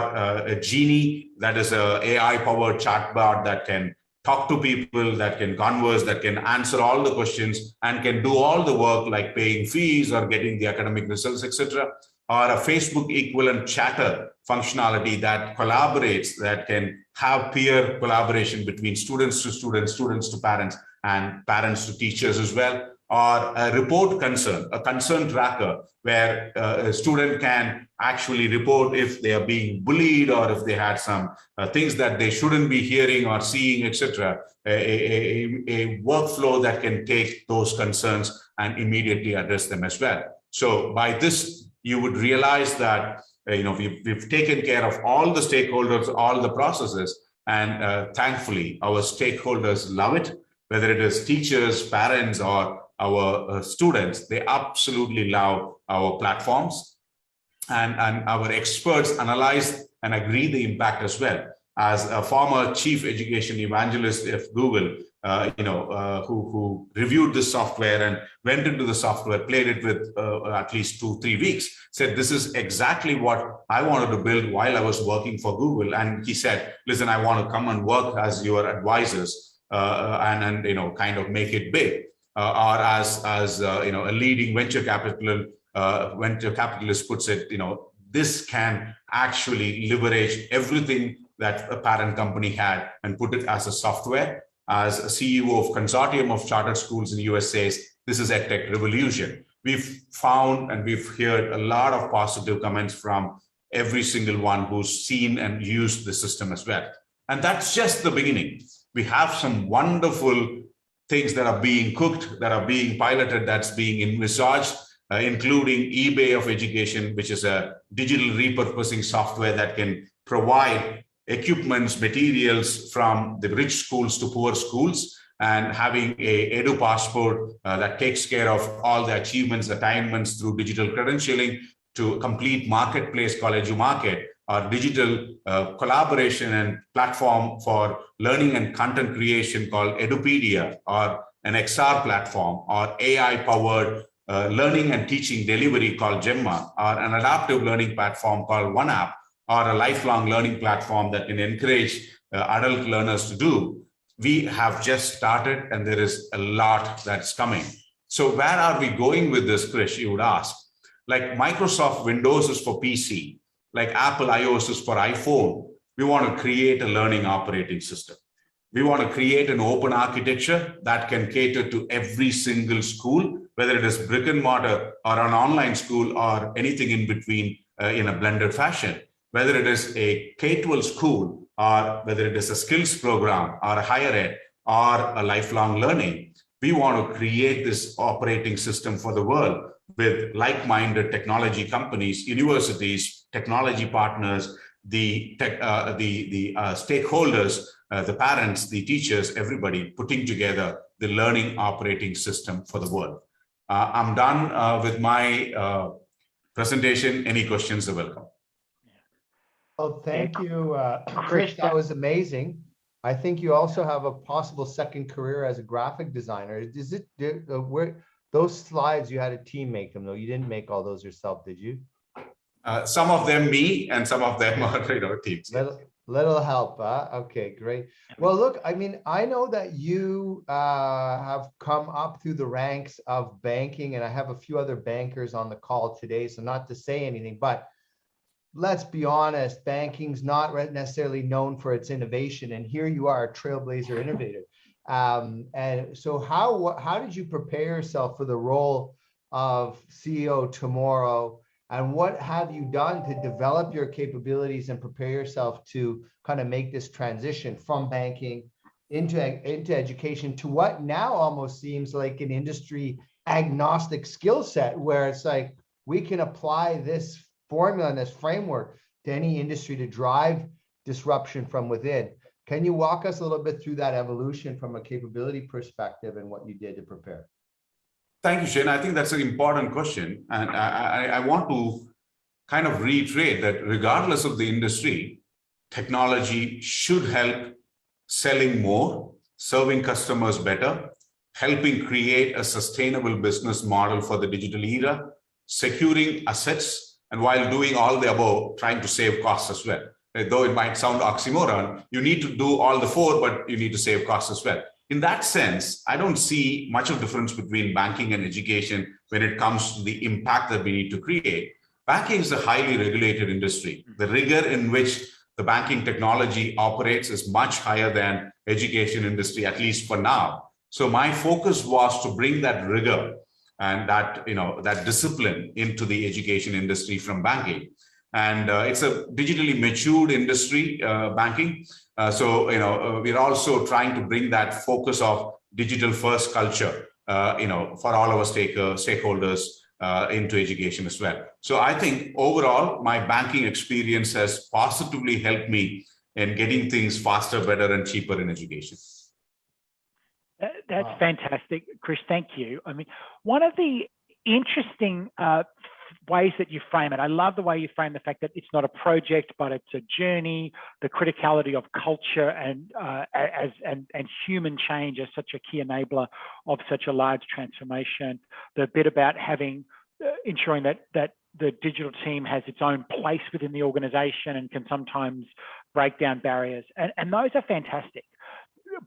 a Genie, that is a AI-powered chatbot that can talk to people, that can converse, that can answer all the questions and can do all the work like paying fees or getting the academic results, etc. Or a Facebook equivalent chatter functionality that collaborates, that can have peer collaboration between students to students, students to parents, and parents to teachers as well. Or a report concern, a concern tracker, where a student can actually report if they are being bullied or if they had some things that they shouldn't be hearing or seeing, etc. A workflow that can take those concerns and immediately address them as well. So by this, you would realize that we've taken care of all the stakeholders, all the processes, and thankfully our stakeholders love it, whether it is teachers, parents, or our students. They absolutely love our platforms, and our experts analyze and agree the impact as well. As a former chief education evangelist of Google, who reviewed the software and went into the software, played it with at least 2-3 weeks, said, this is exactly what I wanted to build while I was working for Google. And he said, listen, I want to come and work as your advisors and kind of make it big. Or as a leading venture capitalist puts it, this can actually leverage everything that a parent company had and put it as a software. As a CEO of consortium of chartered schools in the US says, this is EdTech revolution. We've found and we've heard a lot of positive comments from every single one who's seen and used the system as well. And that's just the beginning. We have some wonderful things that are being cooked, that are being piloted, that's being envisaged, including eBay of education, which is a digital repurposing software that can provide equipments, materials from the rich schools to poor schools, and having a Edu passport that takes care of all the achievements, attainments through digital credentialing, to a complete marketplace called EduMarket, or digital collaboration and platform for learning and content creation called Edupedia, or an XR platform, or AI-powered learning and teaching delivery called Gemma, or an adaptive learning platform called OneApp, or a lifelong learning platform that can encourage adult learners to do. We have just started, and there is a lot that's coming. So where are we going with this, Krish, you would ask? Like Microsoft Windows is for PC, like Apple iOS is for iPhone. We want to create a learning operating system. We want to create an open architecture that can cater to every single school, whether it is brick and mortar or an online school or anything in between in a blended fashion. Whether it is a K-12 school, or whether it is a skills program or a higher ed or a lifelong learning, we want to create this operating system for the world with like-minded technology companies, universities, technology partners, the stakeholders, the parents, the teachers, everybody putting together the learning operating system for the world. I'm done with my presentation. Any questions are welcome. Oh, thank you, Krish. That was amazing. I think you also have a possible second career as a graphic designer. Is it where those slides you had a team make them though? You didn't make all those yourself, did you? Some of them me, and some of them are teams. Little help. Okay, great. Well, look, I mean, I know that you have come up through the ranks of banking, and I have a few other bankers on the call today. So not to say anything, but let's be honest, banking's not necessarily known for its innovation, and here you are, a trailblazer innovator. And so how did you prepare yourself for the role of CEO tomorrow, and what have you done to develop your capabilities and prepare yourself to kind of make this transition from banking into education to what now almost seems like an industry agnostic skill set, where it's like we can apply this formula and this framework to any industry to drive disruption from within. Can you walk us a little bit through that evolution from a capability perspective and what you did to prepare? Thank you, Shane. I think that's an important question. And I want to kind of reiterate that regardless of the industry, technology should help selling more, serving customers better, helping create a sustainable business model for the digital era, securing assets, and while doing all the above, trying to save costs as well. Though it might sound oxymoron, you need to do all the four, but you need to save costs as well. In that sense, I don't see much of a difference between banking and education when it comes to the impact that we need to create. Banking is a highly regulated industry. The rigor in which the banking technology operates is much higher than education industry, at least for now. So my focus was to bring that rigor and that, that discipline into the education industry from banking. And it's a digitally matured industry, banking. So we're also trying to bring that focus of digital first culture, for all our stakeholders into education as well. So I think overall, my banking experience has positively helped me in getting things faster, better, and cheaper in education. That's fantastic, Krish. Thank you. I mean, one of the interesting ways that you frame it, I love the way you frame the fact that it's not a project, but it's a journey. The criticality of culture and human change as such a key enabler of such a large transformation. The bit about ensuring that the digital team has its own place within the organization and can sometimes break down barriers, and those are fantastic.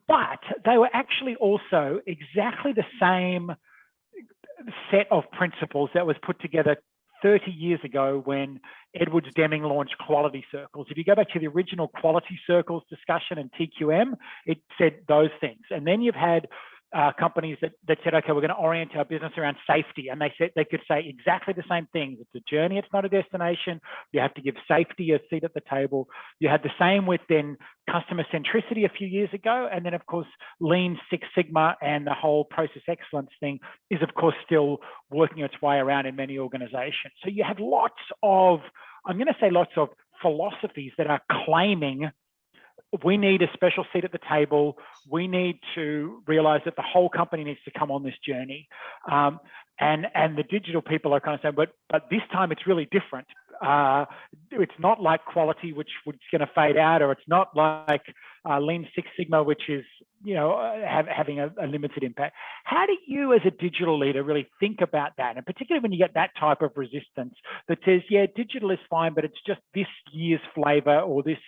But they were actually also exactly the same set of principles that was put together 30 years ago when Edwards Deming launched quality circles. If you go back to the original quality circles discussion in TQM, it said those things. And then you've had companies that said, okay, we're going to orient our business around safety. And they could say exactly the same things. It's a journey, it's not a destination. You have to give safety a seat at the table. You had the same with then customer centricity a few years ago. And then of course, Lean Six Sigma and the whole process excellence thing is of course still working its way around in many organizations. So you have lots of philosophies that are claiming we need a special seat at the table. We need to realize that the whole company needs to come on this journey. And the digital people are kind of saying, but this time it's really different. It's not like quality, which is going to fade out, or it's not like Lean Six Sigma, which is having a limited impact. How do you, as a digital leader, really think about that? And particularly when you get that type of resistance that says, yeah, digital is fine, but it's just this year's flavor or this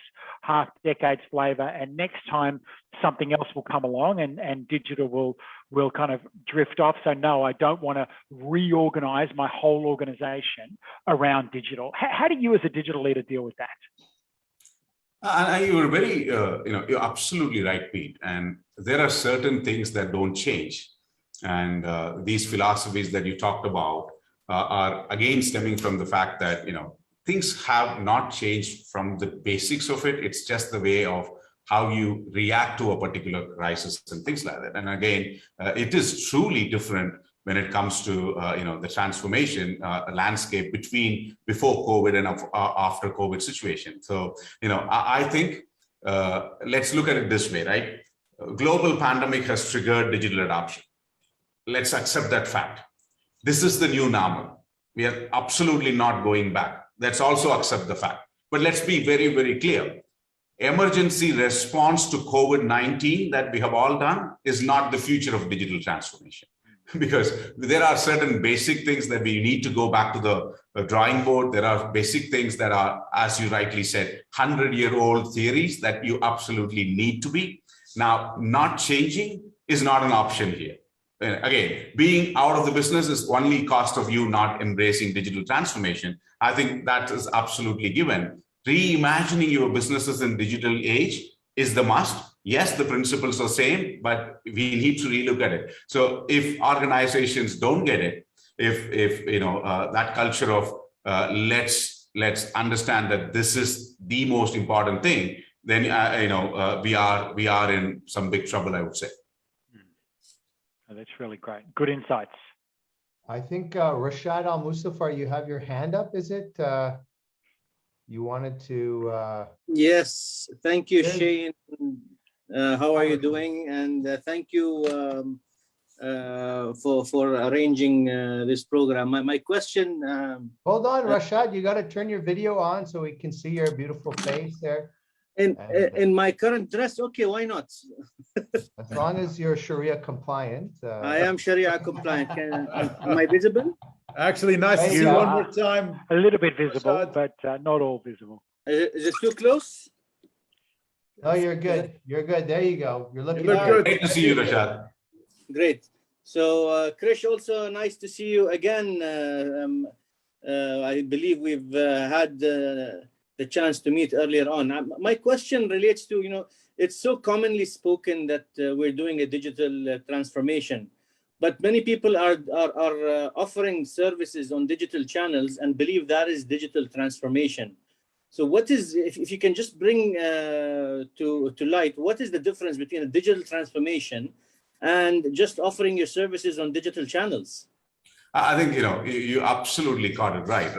half decade's flavor, and next time something else will come along and digital will kind of drift off. So no, I don't want to reorganize my whole organization around digital. How do you as a digital leader deal with that? You were very, you're absolutely right, Pete. And there are certain things that don't change. And these philosophies that you talked about are again stemming from the fact that, things have not changed from the basics of it. It's just the way of how you react to a particular crisis and things like that. And again, it is truly different when it comes to the transformation landscape between before COVID and after COVID situation. So I think let's look at it this way, right? Global pandemic has triggered digital adoption. Let's accept that fact. This is the new normal. We are absolutely not going back. Let's also accept the fact. But let's be very, very clear. Emergency response to COVID-19 that we have all done is not the future of digital transformation. Because there are certain basic things that we need to go back to the drawing board. There are basic things that are, as you rightly said, 100-year-old theories that you absolutely need to be. Now, not changing is not an option here. Again, being out of the business is only cost of you not embracing digital transformation. I think that is absolutely given. Reimagining your businesses in digital age is the must. Yes, the principles are same, but we need to relook at it. So if organizations don't get it, if that culture of let's understand that this is the most important thing, then we are in some big trouble, I would say. Oh, that's really great. Good insights. I think Rashad Al Mustafar, you have your hand up, is it? You wanted to... Yes, thank you, Shane. How are you doing? And thank you for arranging this program. My question... Hold on, Rashad, you got to turn your video on so we can see your beautiful face there. In my current dress, okay, why not? As long as you're Sharia compliant. I am Sharia compliant. Am I visible? Actually, nice to see you one more time. A little bit visible, but not all visible. Is it too close? Oh, you're good. You're good. There you go. You're looking good. Great to see you, Rashad. Great. So, Krish, also nice to see you again. I believe we've had the chance to meet earlier on. My question relates to, it's so commonly spoken that we're doing a digital transformation, but many people are offering services on digital channels and believe that is digital transformation. So what is, if you can just bring to light, what is the difference between a digital transformation and just offering your services on digital channels? I think, you absolutely got it right?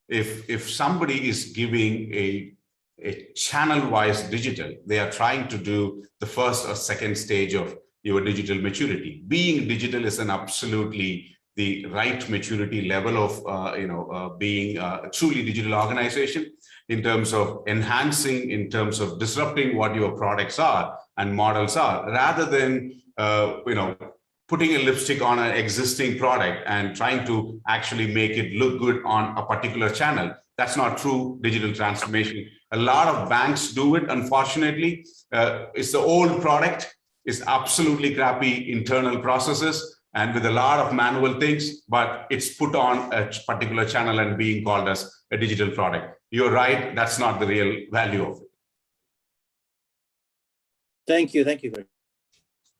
If somebody is giving a channel-wise digital, they are trying to do the first or second stage of your digital maturity. Being digital is an absolutely the right maturity level of being a truly digital organization in terms of enhancing, in terms of disrupting what your products are and models are, rather than putting a lipstick on an existing product and trying to actually make it look good on a particular channel. That's not true digital transformation. A lot of banks do it, unfortunately. It's the old product. It's absolutely crappy internal processes and with a lot of manual things, but it's put on a particular channel and being called as a digital product. You're right. That's not the real value of it. Thank you. Thank you.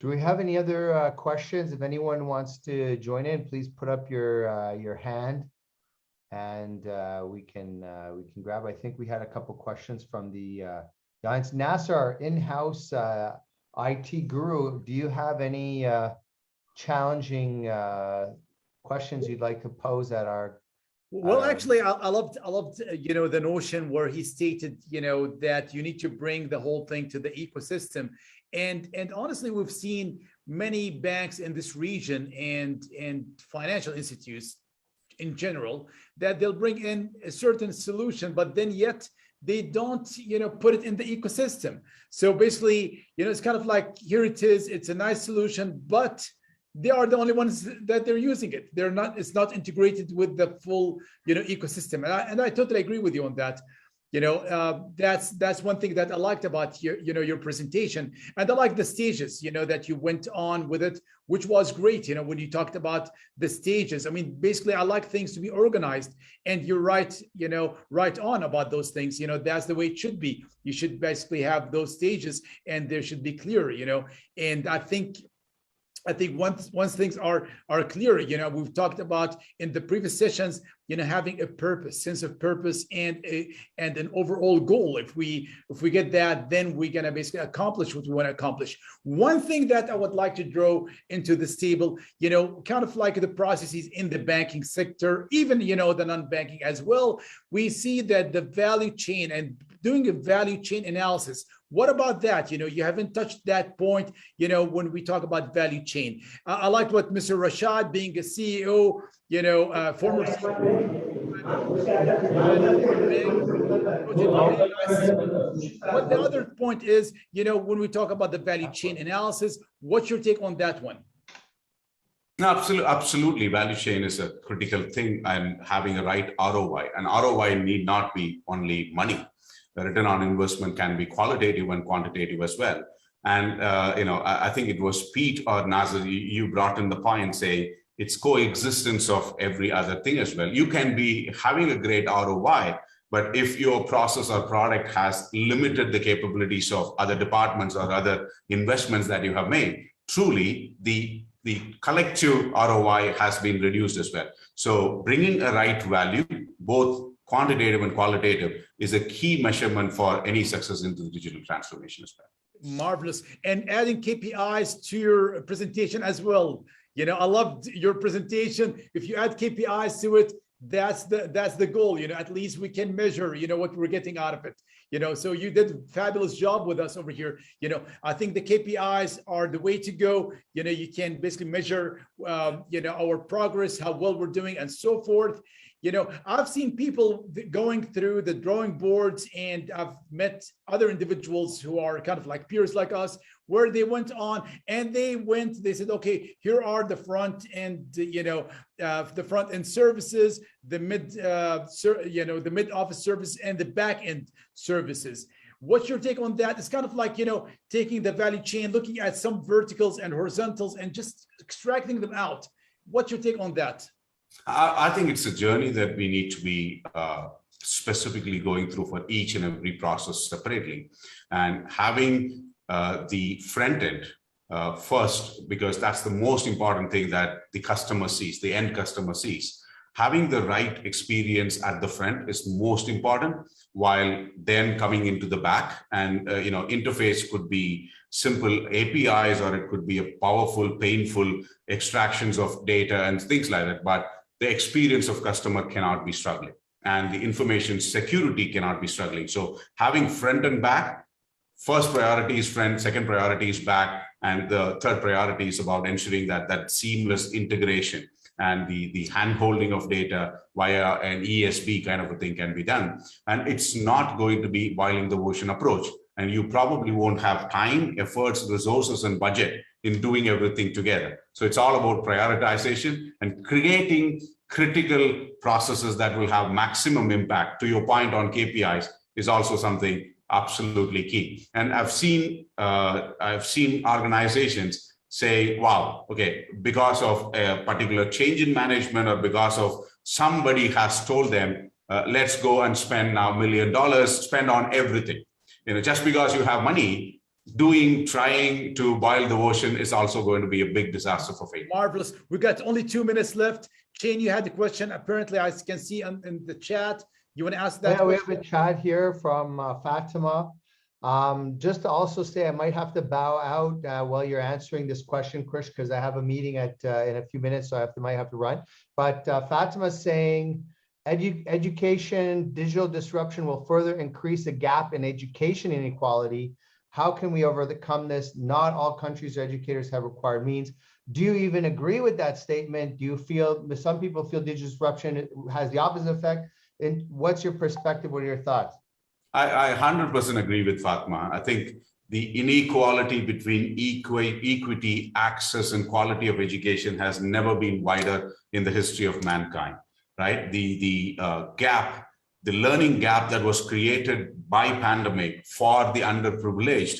Do we have any other questions? If anyone wants to join in, please put up your hand, and we can grab. I think we had a couple questions from the audience. Nasser, our in-house IT guru, do you have any challenging questions you'd like to pose at our? Well, actually, I loved the notion where he stated that you need to bring the whole thing to the ecosystem. And honestly, we've seen many banks in this region and financial institutes in general that they'll bring in a certain solution, but then yet they don't, put it in the ecosystem. So basically, it's kind of like, here it is, it's a nice solution, but they are the only ones that they're using it. It's not integrated with the full, ecosystem. And I totally agree with you on that. That's one thing that I liked about your presentation, and I like the stages, that you went on with it, which was great. When you talked about the stages, I mean, basically, I like things to be organized, and you're right, right on about those things. That's the way it should be. You should basically have those stages, and there should be clear, and I think I think once things are clear, we've talked about in the previous sessions, having a purpose, sense of purpose, and an overall goal. If we get that, then we're gonna basically accomplish what we want to accomplish. One thing that I would like to draw into this table, kind of like the processes in the banking sector, even the non-banking as well, we see that the value chain and doing a value chain analysis. What about that? You haven't touched that point, when we talk about value chain. I liked what Mr. Rashad, being a CEO, former CEO. What the other point is, when we talk about the value chain analysis, what's your take on that one? No, absolutely. Value chain is a critical thing, and having a right ROI. And ROI need not be only money. The return on investment can be qualitative and quantitative as well. And I think it was Pete or Nazar, you brought in the point, say it's coexistence of every other thing as well. You can be having a great ROI, but if your process or product has limited the capabilities of other departments or other investments that you have made, truly the collective ROI has been reduced as well. So bringing a right value, both quantitative and qualitative, is a key measurement for any success into the digital transformation as well. Marvelous. And adding KPIs to your presentation as well. I loved your presentation. If you add KPIs to it, that's the goal. At least we can measure, what we're getting out of it. So you did a fabulous job with us over here. I think the KPIs are the way to go. You can basically measure, our progress, how well we're doing, and so forth. I've seen people going through the drawing boards, and I've met other individuals who are kind of like peers like us, where they went on and they said, okay, here are the front end, the front end services, the mid office service, and the back end services. What's your take on that? It's kind of like, taking the value chain, looking at some verticals and horizontals and just extracting them out. What's your take on that? I think it's a journey that we need to be specifically going through for each and every process separately, and having the front end first, because that's the most important thing that the customer sees, the end customer sees. Having the right experience at the front is most important, while then coming into the back. And interface could be simple APIs, or it could be a powerful, painful extractions of data and things like that. But the experience of customer cannot be struggling, and the information security cannot be struggling. So having front and back, first priority is front, second priority is back, and the third priority is about ensuring that seamless integration and the hand-holding of data via an ESB kind of a thing can be done. And it's not going to be boiling the ocean approach. And you probably won't have time, efforts, resources, and budget in doing everything together. So it's all about prioritization and creating critical processes that will have maximum impact. To your point on KPIs is also something absolutely key. And I've seen organizations say, wow, okay, because of a particular change in management, or because of somebody has told them, let's go and spend now $1 million, spend on everything. Just because you have money, trying to boil the ocean is also going to be a big disaster for failure. Marvelous. We've got only 2 minutes left. Shane, you had the question. Apparently, I can see in the chat. You want to ask that? Yeah, we have a chat here from Fatima. Just to also say, I might have to bow out while you're answering this question, Krish, because I have a meeting in a few minutes, so might have to run. But Fatima's saying, education, digital disruption will further increase the gap in education inequality. How can we overcome this? Not all countries or educators have required means. Do you even agree with that statement? Do you feel, some people feel digital disruption has the opposite effect? And what's your perspective? What are your thoughts? I 100% agree with Fatma. I think the inequality between equity, access, and quality of education has never been wider in the history of mankind, right? The gap, the learning gap that was created by pandemic for the underprivileged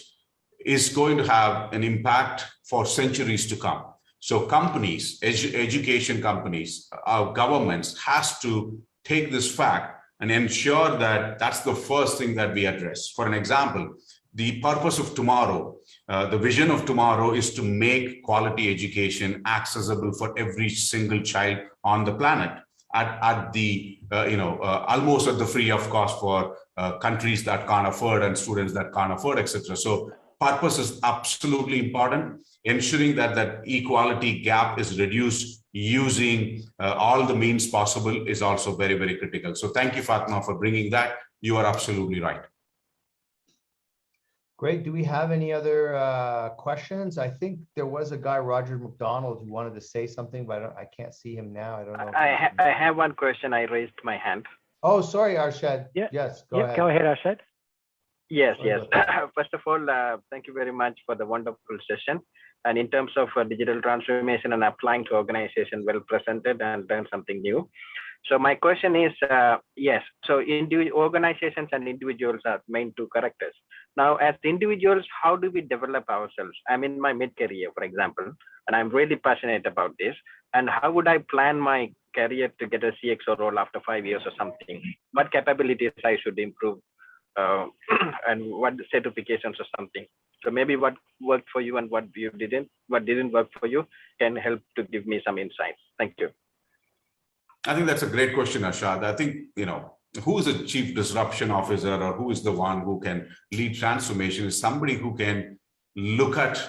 is going to have an impact for centuries to come. So companies, education companies, our governments has to take this fact and ensure that that's the first thing that we address. For an example, the purpose of tomorrow, the vision of tomorrow is to make quality education accessible for every single child on the planet at the, almost at the free of cost for countries that can't afford and students that can't afford, etc. So purpose is absolutely important. Ensuring that that equality gap is reduced using all the means possible is also very, very critical. So thank you, Fatma, for bringing that. You are absolutely right. Great. Do we have any other questions? I think there was a guy, Roger McDonald, who wanted to say something, but I can't see him now. I don't know. I have one question. I raised my hand. Oh, sorry, Arshad. Yeah. Yes, go ahead. Go ahead, Arshad. Yes. First of all, thank you very much for the wonderful session. And in terms of digital transformation and applying to organization, well presented and learned something new. So my question is, yes, so organizations and individuals are main two characters. Now, as individuals, how do we develop ourselves? I'm in my mid-career, for example, and I'm really passionate about this. And how would I plan my career to get a CXO role after 5 years or something? What capabilities I should improve and what certifications or something? So maybe what worked for you and what didn't work for you can help to give me some insights. Thank you. I think that's a great question, Arshad. I think, who is a chief disruption officer or who is the one who can lead transformation is somebody who can look at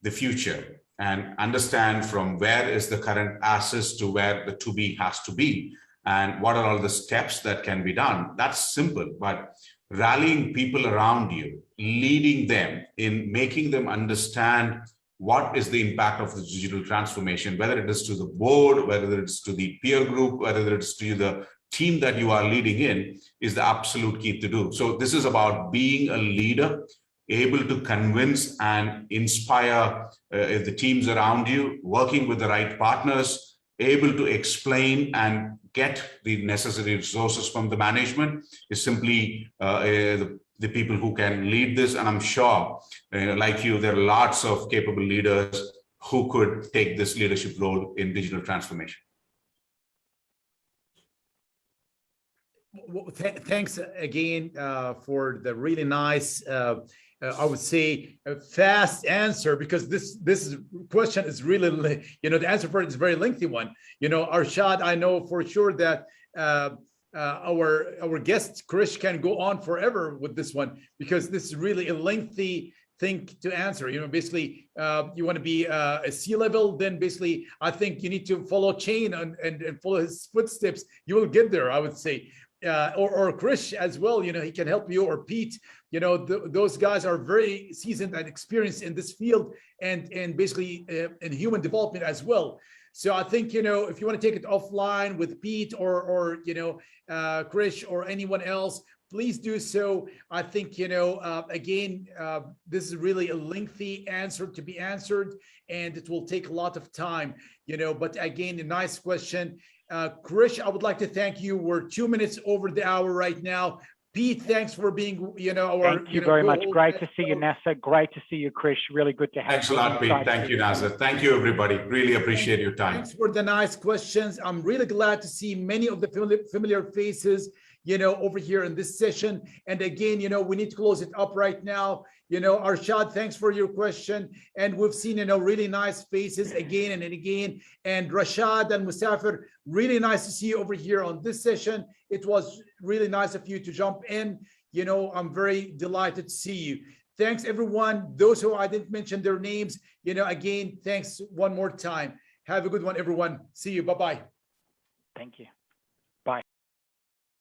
the future and understand from where is the current assets to where the to be has to be and what are all the steps that can be done. That's simple, but rallying people around you, leading them in making them understand what is the impact of the digital transformation, whether it is to the board, whether it's to the peer group, whether it's to the team that you are leading in, is the absolute key to do. So this is about being a leader, able to convince and inspire the teams around you, working with the right partners, able to explain and get the necessary resources from the management is simply the people who can lead this. And I'm sure, like you, there are lots of capable leaders who could take this leadership role in digital transformation. Well, thanks again for the really nice, I would say, fast answer, because this question is really, the answer for it is a very lengthy one. Arshad, I know for sure that our guest Krish can go on forever with this one, because this is really a lengthy thing to answer. Basically, you want to be a C-level, then basically I think you need to follow Chain and follow his footsteps. You will get there, I would say. Or Krish as well, he can help you, or Pete. Those guys are very seasoned and experienced in this field and basically in human development as well. So I think, if you want to take it offline with Pete or Krish or anyone else, please do so. I think, again, this is really a lengthy answer to be answered, and it will take a lot of time, but again, a nice question. Krish, I would like to thank you. We're 2 minutes over the hour right now. Pete, thanks for being, Thank you very much. Great to see you, Nasser. Great to see you, Krish. Really good to have you. Thanks a lot, Pete. Thank you, Nasser. Thank you, everybody. Really appreciate your time. Thanks for the nice questions. I'm really glad to see many of the familiar faces, over here in this session. And again, we need to close it up right now. Arshad, thanks for your question. And we've seen, really nice faces again and again. And Rashad and Musafir, really nice to see you over here on this session. It was really nice of you to jump in. I'm very delighted to see you. Thanks, everyone. Those who I didn't mention their names, again, thanks one more time. Have a good one, everyone. See you. Bye-bye. Thank you.